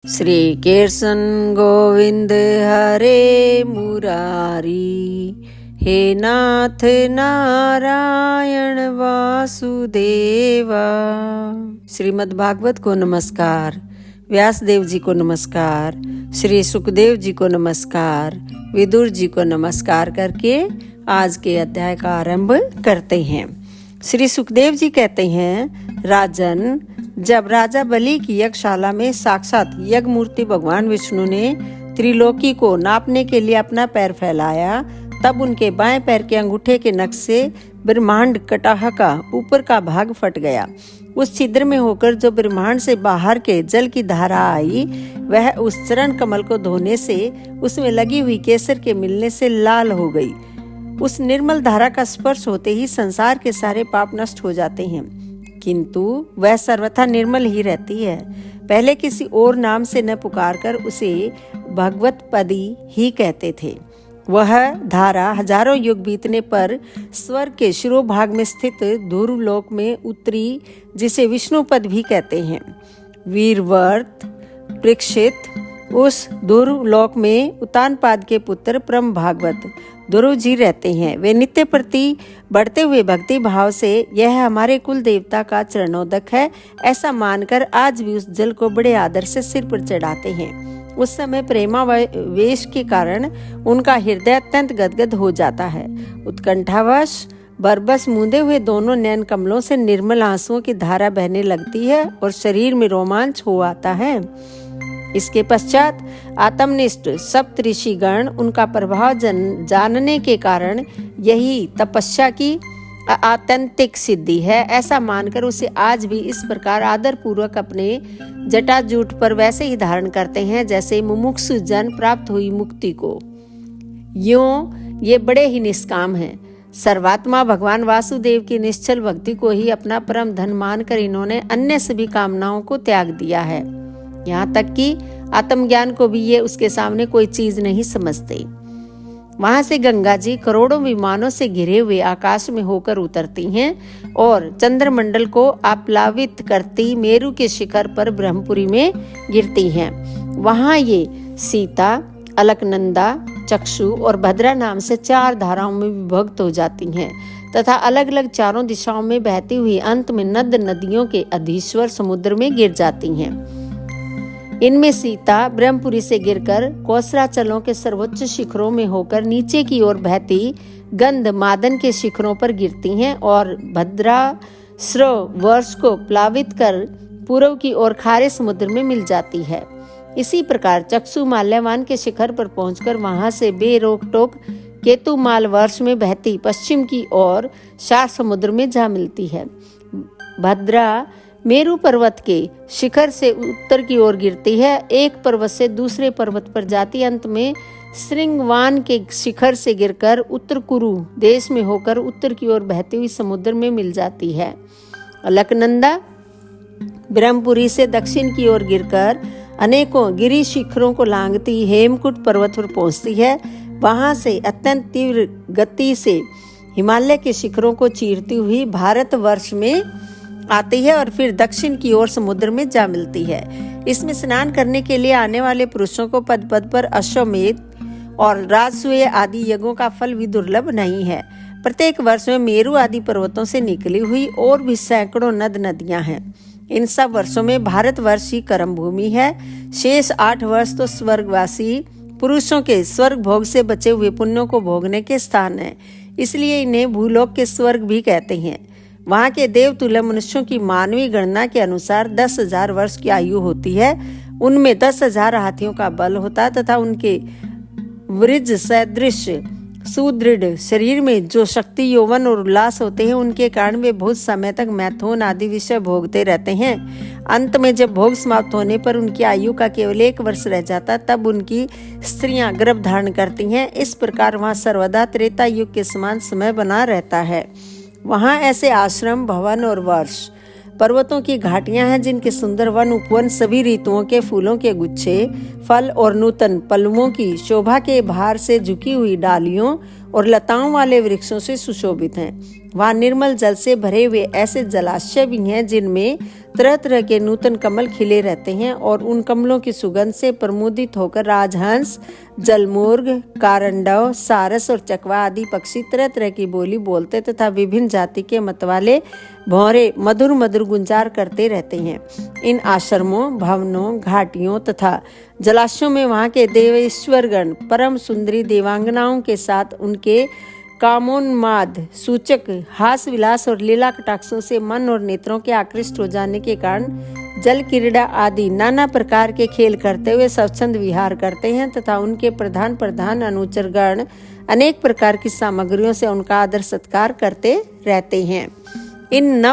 श्री कृष्ण गोविंद हरे मुरारी, हे नाथ नारायण वासुदेवा। श्रीमद् भागवत को नमस्कार, व्यास देव जी को नमस्कार, श्री सुखदेव जी को नमस्कार, विदुर जी को नमस्कार करके आज के अध्याय का आरंभ करते हैं। श्री सुखदेव जी कहते हैं, राजन, जब राजा बलि की यज्ञशाला में साक्षात यज्ञ मूर्ति भगवान विष्णु ने त्रिलोकी को नापने के लिए अपना पैर फैलाया, तब उनके बाएं पैर के अंगूठे के नख से ब्रह्मांड कटाह का ऊपर का भाग फट गया। उस छिद्र में होकर जो ब्रह्मांड से बाहर के जल की धारा आई, वह उस चरण कमल को धोने से उसमें लगी हुई केसर के मिलने से लाल हो गई। उस निर्मल धारा का स्पर्श होते ही संसार के सारे पाप नष्ट हो जाते हैं, किंतु वह सर्वथा निर्मल ही रहती है। पहले किसी और नाम से न पुकारकर उसे भगवत पदी ही कहते थे। वह धारा हजारों युग बीतने पर स्वर्ग के शिरोभाग में स्थित ध्रुव लोक में उतरी, जिसे विष्णु पद भी कहते हैं। वीरवर्त परीक्षित उस ध्रुव लोक में उतानपाद के पुत्र परम भागवत ध्रुव जी रहते हैं। वे नित्य प्रति बढ़ते हुए भक्ति भाव से यह हमारे कुल देवता का चरणोदक है ऐसा मानकर आज भी उस जल को बड़े आदर से सिर पर चढ़ाते हैं। उस समय प्रेमावेश के कारण उनका हृदय अत्यंत गदगद हो जाता है। उत्कंठावश बरबस मूंदे हुए दोनों नयन कमलों से निर्मल आंसुओं की धारा बहने लगती है और शरीर में रोमांच हो आता है। इसके पश्चात आत्मनिष्ठ सप्त ऋषिगण उनका प्रभाव जानने के कारण यही तपस्या की आत्यंतिक सिद्धि है ऐसा मानकर उसे आज भी इस प्रकार आदर पूर्वक अपने जटाजूट पर वैसे ही धारण करते हैं जैसे मुमुक्षु जन प्राप्त हुई मुक्ति को। यूं ये बड़े ही निष्काम हैं। सर्वात्मा भगवान वासुदेव की निश्चल भक्ति को ही अपना परम धन मानकर इन्होंने अन्य सभी कामनाओं को त्याग दिया है। यहाँ तक कि आत्मज्ञान को भी ये उसके सामने कोई चीज नहीं समझते। वहां से गंगा जी करोड़ों विमानों से घिरे हुए आकाश में होकर उतरती हैं और चंद्रमंडल को आप्लावित करती मेरु के शिखर पर ब्रह्मपुरी में गिरती हैं। वहां ये सीता, अलकनंदा, चक्षु और भद्रा नाम से चार धाराओं में विभक्त हो जाती हैं तथा अलग अलग चारों दिशाओं में बहती हुई अंत में नद नदियों के अधीश्वर समुद्र में गिर जाती हैं। इनमें सीता ब्रह्मपुरी से गिरकर कोसराचलों के सर्वोच्च शिखरों में होकर नीचे की ओर बहती गंध मादन के शिखरों पर गिरती हैं और भद्रा स्रव वर्ष को प्लावित कर पूर्व की ओर खारे समुद्र में मिल जाती है। इसी प्रकार चक्षु माल्यवान के शिखर पर पहुंचकर वहां से बेरोक टोक केतुमाल वर्ष में बहती पश्चिम की ओर शार समुद्र में जा मिलती है। भद्रा मेरु पर्वत के शिखर से उत्तर की ओर गिरती है, एक पर्वत से दूसरे पर्वत पर जाती, अंत में श्रृंगवान के शिखर से गिरकर उत्तर कुरु देश में होकर उत्तर की ओर बहती हुई समुद्र में मिल जाती है। अलकनंदा ब्रह्मपुरी से दक्षिण की ओर गिरकर अनेकों गिरी शिखरों को लांघती हेमकुट पर्वत पर पहुंचती है। वहां से अत्यंत तीव्र गति से हिमालय के शिखरों को चीरती हुई भारत वर्ष में आती है और फिर दक्षिण की ओर समुद्र में जा मिलती है। इसमें स्नान करने के लिए आने वाले पुरुषों को पद पद पर अश्वमेध और राजसूय आदि यज्ञों का फल भी दुर्लभ नहीं है। प्रत्येक वर्ष में मेरु आदि पर्वतों से निकली हुई और भी सैकड़ों नद नदियां हैं। इन सब वर्षों में भारत वर्ष ही कर्म भूमि है। शेष 8 वर्ष तो स्वर्गवासी पुरुषों के स्वर्ग भोग से बचे हुए पुण्यों को भोगने के स्थान है, इसलिए इन्हें भूलोक के स्वर्ग भी कहते हैं। वहाँ के देवतुल्य मनुष्यों की मानवीय गणना के अनुसार 10,000 वर्ष की आयु होती है। उनमें 10,000 हाथियों का बल होता है तथा उनके वृज सदृश सुदृढ़ शरीर में जो शक्ति, यौवन और उल्लास होते हैं, उनके कारण वे बहुत समय तक मैथुन आदि विषय भोगते रहते हैं। अंत में जब भोग समाप्त होने पर उनकी आयु का केवल 1 वर्ष रह जाता, तब उनकी स्त्रियां गर्भ धारण करती हैं। इस प्रकार वहाँ सर्वदा त्रेता युग के समान समय बना रहता है। वहाँ ऐसे आश्रम, भवन और वर्ष, पर्वतों की घाटियां हैं जिनके सुंदर वन उपवन सभी ऋतुओं के फूलों के गुच्छे, फल और नूतन पल्लवों की शोभा के भार से झुकी हुई डालियों और लताओं वाले वृक्षों से सुशोभित हैं। वहाँ निर्मल जल से भरे हुए ऐसे जलाशय भी हैं जिनमें तरह तरह के नूतन कमल खिले रहते हैं और उन कमलों की सुगंध से प्रमोदित होकर राजहंस, जलमोर्ग, कारंडव, सारस और चकवा आदि पक्षी तरह तरह की बोली बोलते तथा विभिन्न जाति के मतवाले भौरे मधुर मधुर गुंजार करते रहते हैं। इन आश्रमों, भवनों, घाटियों तथा जलाशयों में वहाँ के देवेश्वरगण परम सुंदरी देवांगनाओं के साथ उनके कामोन्माद सूचक हास विलास और लीला कटाक्षों से मन और नेत्रों के आकृष्ट हो जाने के कारण जल क्रीड़ा आदि नाना प्रकार के खेल करते हुए स्वच्छंद विहार करते हैं तथा उनके प्रधान प्रधान अनुचरगण अनेक प्रकार की सामग्रियों से उनका आदर सत्कार करते रहते हैं। इन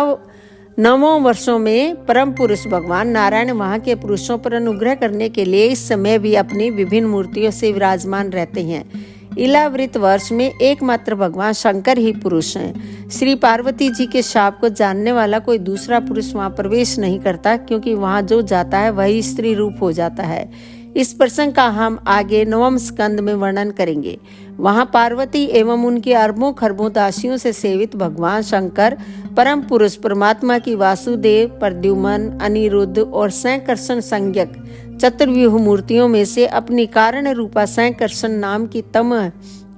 नवों वर्षों में परम पुरुष भगवान नारायण वहाँ के पुरुषों पर अनुग्रह करने के लिए इस समय भी अपनी विभिन्न मूर्तियों से विराजमान रहते हैं। इलावृत वर्ष में एकमात्र भगवान शंकर ही पुरुष हैं। श्री पार्वती जी के शाप को जानने वाला कोई दूसरा पुरुष वहां प्रवेश नहीं करता, क्योंकि वहां जो जाता है वही स्त्री रूप हो जाता है। इस प्रसंग का हम आगे 9वें स्कंद में वर्णन करेंगे। वहां पार्वती एवं उनके अरबों खरबों दासियों से सेवित भगवान शंकर परम पुरुष परमात्मा की वासुदेव, प्रद्युम्न, अनिरुद्ध और संकर्षण संज्ञक चतुर्व्यूह मूर्तियों में से अपनी कारण रूपा संकर्षण नाम की तम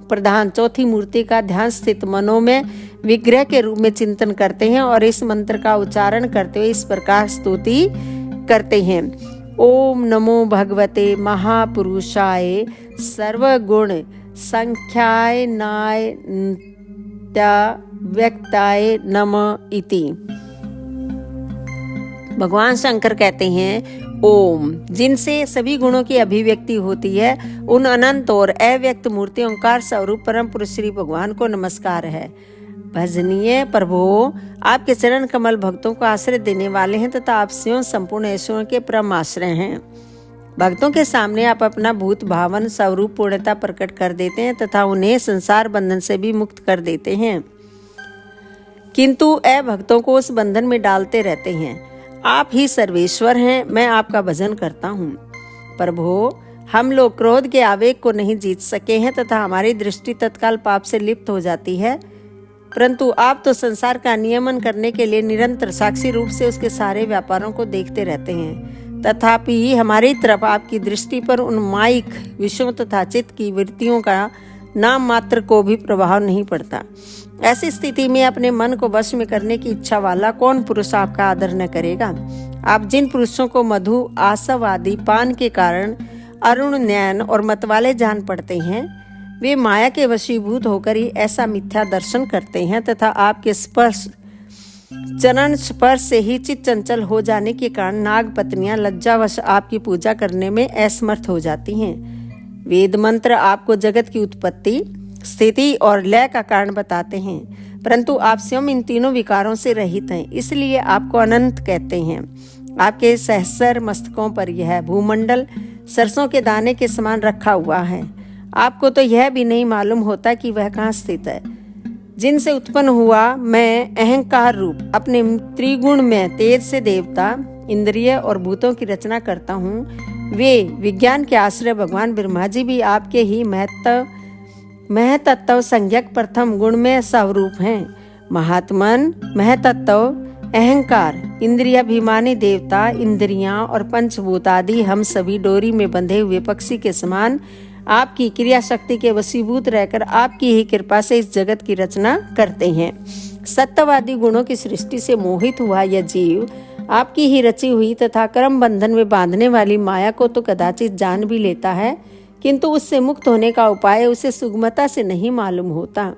प्रधान चौथी मूर्ति का ध्यान स्थित मनों में विग्रह के रूप में चिंतन करते हैं और इस मंत्र का उच्चारण करते हुए इस प्रकार स्तुति करते हैं। ओम नमो भगवते महापुरुषाय सर्वगुण संख्याय नाय व्यक्ताय नमः इति। भगवान शंकर कहते हैं, ओम, जिनसे सभी गुणों की अभिव्यक्ति होती है, उन अनंत और अव्यक्त मूर्ति ओंकार स्वरूप परम पुरुष श्री भगवान को नमस्कार है। भजनीय प्रभु, आपके चरण कमल भक्तों को आश्रय देने वाले हैं तथा आप स्वयं संपूर्ण ऐश्वर्यों के परम आश्रय हैं। भक्तों के सामने आप अपना भूत भावन स्वरूप पूर्णता प्रकट कर देते हैं तथा उन्हें संसार बंधन से भी मुक्त कर देते हैं, किंतु भक्तों को उस बंधन में डालते रहते हैं। आप ही सर्वेश्वर हैं, मैं आपका भजन करता हूँ। प्रभु, हम लोग क्रोध के आवेग को नहीं जीत सके हैं तथा हमारी दृष्टि तत्काल पाप से लिप्त हो जाती है, परंतु आप तो संसार का नियमन करने के लिए निरंतर साक्षी रूप से उसके सारे व्यापारों को देखते रहते हैं। तथापि हमारी तरफ आपकी दृष्टि पर उन माइक विषयों तथा चित्त की वृत्तियों का नाम मात्र को भी प्रभाव नहीं पड़ता। ऐसी स्थिति में अपने मन को वश में करने की इच्छा वाला कौन पुरुष आपका आदर न करेगा। आप जिन पुरुषों को मधु, आसव आदि पान के कारण अरुण, नयन और मतवाले जान पड़ते हैं, वे माया के वशीभूत होकर ही ऐसा मिथ्या दर्शन करते हैं तथा आपके चरण स्पर्श से ही चित्त चंचल हो जाने के कारण नाग पत्नियां लज्जावश आपकी पूजा करने में असमर्थ हो जाती हैं। वेद मंत्र आपको जगत की उत्पत्ति, स्थिति और लय का कारण बताते हैं, परंतु आप स्वयं इन तीनों विकारों से रहित हैं, इसलिए आपको अनंत कहते हैं। आपके सहस्र मस्तकों पर यह भूमंडल सरसों के दाने के समान रखा हुआ है। आपको तो यह भी नहीं मालूम होता कि वह कहाँ स्थित है। जिनसे उत्पन्न हुआ मैं अहंकार रूप अपने त्रिगुण में तेज से देवता, इंद्रिय और भूतों की रचना करता हूँ, वे विज्ञान के आश्रय भगवान ब्रह्मा जी भी आपके ही महतत्व संज्ञक प्रथम गुण में स्वरूप हैं। महात्मन, महतत्व, अहंकार, इंद्रियाभिमानी देवता, इंद्रियां और पंचभूत आदि हम सभी डोरी में बंधे हुए पक्षी के समान आपकी क्रिया शक्ति के वशीभूत रहकर आपकी ही कृपा से इस जगत की रचना करते हैं। सत्यवादी गुणों की सृष्टि से मोहित हुआ यह जीव आपकी ही रची हुई तथा कर्म बंधन में बांधने वाली माया को तो कदाचित जान भी लेता है, किंतु उससे मुक्त होने का उपाय उसे सुगमता से नहीं मालूम होता।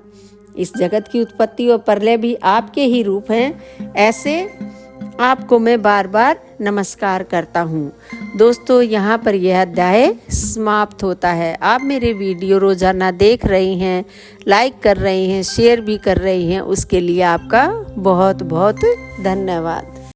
इस जगत की उत्पत्ति और प्रलय भी आपके ही रूप हैं। ऐसे आपको मैं बार बार नमस्कार करता हूँ। दोस्तों, यहाँ पर यह अध्याय समाप्त होता है। आप मेरे वीडियो रोजाना देख रहे हैं, लाइक कर रहे हैं, शेयर भी कर रहे हैं, उसके लिए आपका बहुत बहुत धन्यवाद।